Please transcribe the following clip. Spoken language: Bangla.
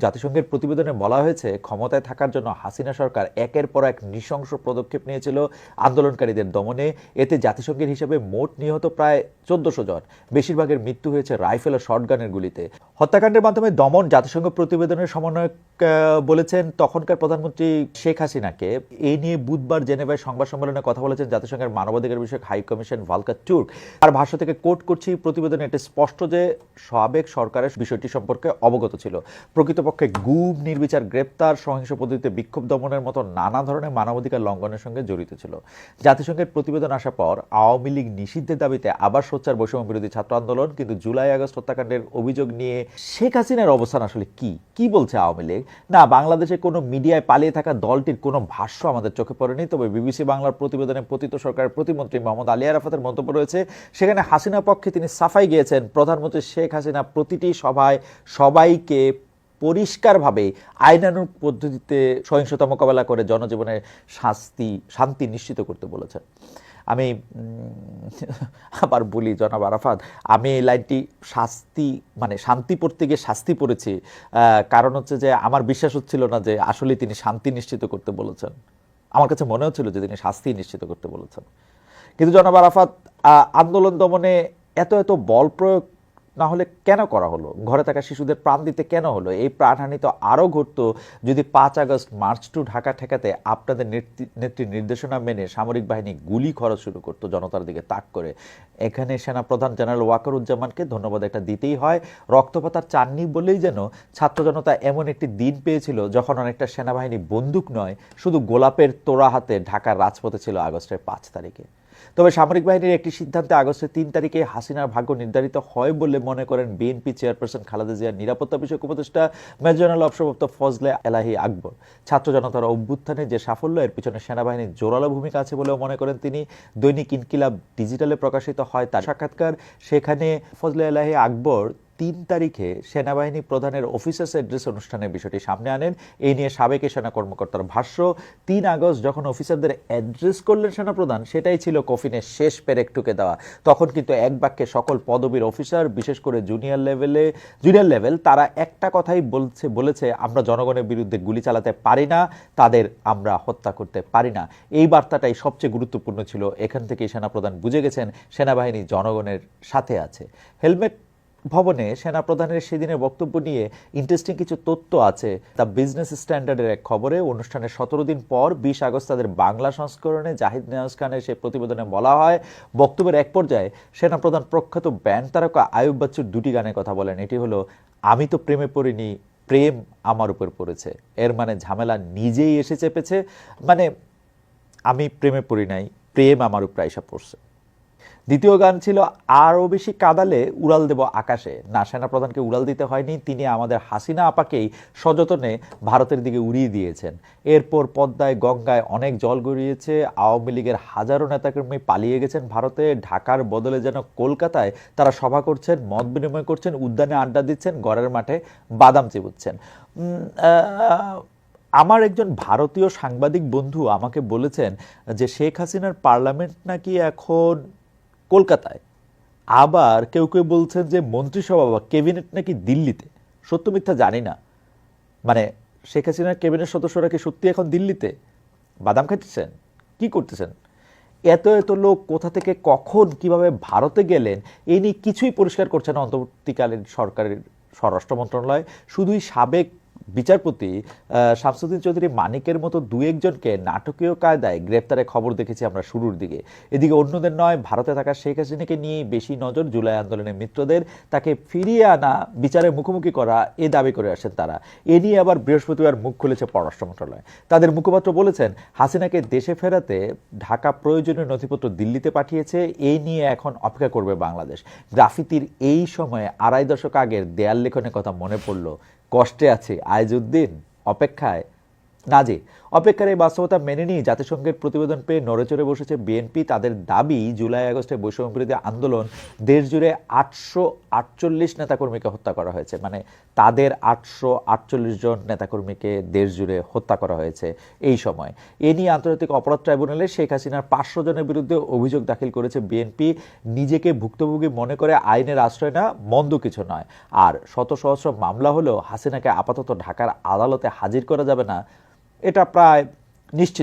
জাতিসংঘের প্রতিবেদনে বলা হয়েছে, ক্ষমতায় থাকার জন্য হাসিনা সরকার একের পর এক নৃশংস পদক্ষেপ নিয়েছিল আন্দোলনকারীদের দমনে। এতে জাতিসংঘের হিসাবে মোট নিহত প্রায় ১৪০০ জন, বেশিরভাগের মৃত্যু হয়েছে রাইফেল ও শটগানের গুলিতে। হত্যাকাণ্ডের মাধ্যমে দমন জাতিসংঘ প্রতিবেদনের সমন্বয়ক বলেছেন তখনকার প্রধানমন্ত্রী শেখ হাসিনাকে। এই নিয়ে বুধবার জেনেভায় সংবাদ সম্মেলনে কথা বলেছেন জাতিসংঘের মানবাধিকার বিষয়ক হাই কমিশন ভলকার টুর্ক। আর ভাষ্য থেকে কোট করছি, প্রতিবেদনে এটি স্পষ্ট যে সাবেক সরকারের বিষয়টি সম্পর্কে অবগত ছিল। প্রকৃতপক্ষে গুম, নির্বিচার গ্রেপ্তার, সহিংস পদ্ধতিতে বিক্ষোভ দমনের মতো নানা ধরনের মানবাধিকার লঙ্ঘনের সঙ্গে জড়িত ছিল। জাতিসংঘের প্রতিবেদন আসার পর আওয়ামী লীগ নিষিদ্ধের দাবিতে আবার সোচ্চার বৈষম্য বিরোধী ছাত্র আন্দোলন। কিন্তু জুলাই আগস্ট হত্যাকাণ্ডের অভিযোগ নিয়ে শেখ হাসিনার অবস্থান আসলে কি বলছে আওয়ামী লীগ? না, বাংলাদেশে কোনো মিডিয়ায় পালিয়ে থাকা দলটির কোনো ভাষ্য আমাদের চোখে পড়েনি। তবে বিবিসি বাংলার প্রতিবেদনে পতিত সরকারের প্রতিমন্ত্রী মোহাম্মদ আলী আরাফাতের মন্তব্য রয়েছে। সেখানে হাসিনা পক্ষে তিনি সাফাই গিয়েছেন, প্রধানমন্ত্রী শেখ হাসিনা প্রতিটি সভায় সবাইকে পরিষ্কারভাবে আইনানুগ পদ্ধতিতে সহিংসতা মোকাবেলা করে জনজীবনের শান্তি নিশ্চিত করতে বলেছেন। আমি আবার বলি, জনাব আরাফাত, আমি এই লাইনটি শান্তি পড়তে গিয়ে শাস্তি পড়েছি। কারণ হচ্ছে যে আমার বিশ্বাস হচ্ছিল না যে আসলে তিনি শান্তি নিশ্চিত করতে বলেছেন। আমার কাছে মনে হচ্ছিল যে তিনি শাস্তি নিশ্চিত করতে বলেছেন। কিন্তু জনাব আরাফাত, আন্দোলন দমনে এত বল প্রয়োগ না হলে কেন করা হলো? ঘরে থাকা শিশুদের প্রাণ দিতে কেন হলো? এই প্রাণহানি তো আরও ঘটতো যদি ৫ আগস্ট মার্চ টু ঢাকা ঠেকাতে আপনাদের নেত্রীর নির্দেশনা মেনে সামরিক বাহিনী গুলি খরচ শুরু করতো জনতার দিকে তাক করে। এখানে সেনাপ্রধান জেনারেল ওয়াকারুজ্জামানকে ধন্যবাদ একটা দিতেই হয়। রক্তপাত আর চাননি বলেই যেন ছাত্র জনতা এমন একটি দিন পেয়েছিল যখন অনেকটা সেনাবাহিনী বন্দুক নয়, শুধু গোলাপের তোড়া হাতে ঢাকার রাজপথে ছিল আগস্টের ৫ তারিখে। তবে সামরিক বাহিনীর একটি সিদ্ধান্তে আগস্টের ৩ তারিখে হাসিনার ভাগ্য নির্ধারিত হয় বলে মনে করেন বিএনপি চেয়ারপারসন খালেদা জিয়ার নিরাপত্তা বিষয়ক উপদেষ্টা মেজর জেনারেল অবসরপ্রাপ্ত ফজলে এলাহি আকবর। ছাত্র জনতার অভ্যুত্থানে যে সাফল্য, এর পিছনে সেনাবাহিনীর জোরালো ভূমিকা আছে বলেও মনে করেন তিনি। দৈনিক ইনকিলাব ডিজিটালে প্রকাশিত হয় তার সাক্ষাৎকার। সেখানে ফজলে এলাহি আকবর ৩ তারিখে সেনাবাহিনী প্রধানের অফিসার্স অ্যাড্রেস অনুষ্ঠানের বিষয়টি সামনে আনেন। এই নিয়ে সাবেক সেনা কর্মকর্তার ভাষ্য, ৩ আগস্ট যখন অফিসারদের অ্যাড্রেস করলেন সেনাপ্রধান, সেটাই ছিল কফিনের শেষ পেরেক টুকে দেওয়া। তখন কিন্তু এক বাক্যে সকল পদবীর অফিসার, বিশেষ করে জুনিয়র লেভেল, তারা একটা কথাই বলেছে, আমরা জনগণের বিরুদ্ধে গুলি চালাতে পারি না, তাদের আমরা হত্যা করতে পারি না। এই বার্তাটাই সবচেয়ে গুরুত্বপূর্ণ ছিল। এখান থেকেই সেনাপ্রধান বুঝে গেছেন সেনাবাহিনী জনগণের সাথে আছে। হেলমেট ভবনে সেনাপ্রধানের সেদিনের বক্তব্য নিয়ে ইন্টারেস্টিং কিছু তথ্য আছে। তা বিজনেস স্ট্যান্ডার্ডের এক খবরে। অনুষ্ঠানের ১৭ দিন পর ২০ আগস্ট তাদের বাংলা সংস্করণে জাহিদ নেওয়াজ খানের সেই প্রতিবেদনে বলা হয়, বক্তব্যের এক পর্যায়ে সেনাপ্রধান প্রখ্যাত ব্যান্ড তারকা আয়ুব বাচ্চুর দুটি গানের কথা বলেন। এটি হলো, আমি তো প্রেমে পড়িনি, প্রেম আমার উপর পড়েছে। এর মানে ঝামেলা নিজেই এসে চেপেছে, মানে আমি প্রেমে পড়ি নাই, প্রেম আমার উপর আইসা পড়ছে। দ্বিতীয় গান ছিল, আরও বেশি কাঁদালে উড়াল দেব আকাশে। না, সেনাপ্রধানকে উড়াল দিতে হয়নি, তিনি আমাদের হাসিনা আপাকেই সযত্নে ভারতের দিকে উড়িয়ে দিয়েছেন। এরপর পদ্মায় গঙ্গায় অনেক জল গড়িয়েছে। আওয়ামী লীগের হাজারো নেতাকর্মী পালিয়ে গেছেন ভারতে। ঢাকার বদলে যেন কলকাতায় তারা সভা করছেন, মত বিনিময় করছেন, উদ্যানে আড্ডা দিচ্ছেন, ঘরের মাঠে বাদাম চিবুচ্ছেন। আমার একজন ভারতীয় সাংবাদিক বন্ধু আমাকে বলেছেন যে শেখ হাসিনার পার্লামেন্ট নাকি এখন কলকাতায়, আবার কেউ বলছেন যে মন্ত্রিসভা বা ক্যাবিনেট নাকি দিল্লিতে। সত্য মিথ্যা জানি না, মানে শেখ হাসিনার ক্যাবিনেট সদস্যরা কি সত্যি এখন দিল্লিতে বাদাম খাচ্ছেন, কি করতেছেন? এত লোক কোথা থেকে কখন কিভাবে ভারতে গেলেন, এই নিয়ে কিছুই পরিষ্কার করছে না অন্তর্বর্তীকালীন সরকারের স্বরাষ্ট্র মন্ত্রণালয়। শুধুই সাবেক বিচারপতি শামসুদ্দিন চৌধুরী মানিকের মতো দু একজনকে নাটকীয় কায়দায় গ্রেপ্তারের খবর দেখেছি আমরা শুরুর দিকে। এদিকে অন্যদের নয়, ভারতে থাকা শেখ হাসিনাকে নিয়ে বেশি নজর জুলাই আন্দোলনের মিত্রদের। তাকে ফিরিয়ে আনা, বিচারের মুখোমুখি করা, এ দাবি করে আসেন তারা। এ নিয়ে আবার বৃহস্পতিবার মুখ খুলেছে পররাষ্ট্র মন্ত্রণালয়। তাদের মুখপাত্র বলেছেন, হাসিনাকে দেশে ফেরাতে ঢাকা প্রয়োজনীয় নথিপত্র দিল্লিতে পাঠিয়েছে। এই নিয়ে এখন অপেক্ষা করবে বাংলাদেশ। গ্রাফিতির এই সময়ে ২.৫ দশক আগের দেয়াল লেখনের কথা মনে পড়ল। কষ্টে আছে আইজউদ্দিন, অপেক্ষায় নাজি। অপেক্ষার এই বাস্তবতা মেনে নিয়ে জাতিসংঘের প্রতিবেদন পেয়ে নড়েচড়ে বসেছে বিএনপি। তাদের দাবি, জুলাই আগস্টে বৈষম্য বিরোধী আন্দোলন দেশ জুড়ে 848 নেতাকর্মীকে হত্যা করা হয়েছে, মানে তাদের 848 জন নেতাকর্মীকে দেশ জুড়ে হত্যা করা হয়েছে এই সময়। এ নিয়ে আন্তর্জাতিক অপরাধ ট্রাইব্যুনালে শেখ হাসিনার 500 জনের বিরুদ্ধে অভিযোগ দাখিল করেছে বিএনপি। নিজেকে ভুক্তভোগী মনে করে আইনের আশ্রয় না মন্দ কিছু নয়, আর শত সহস্র মামলা হলেও হাসিনাকে আপাতত ঢাকার আদালতে হাজির করা যাবে না, এটা প্রায় নিশ্চিত।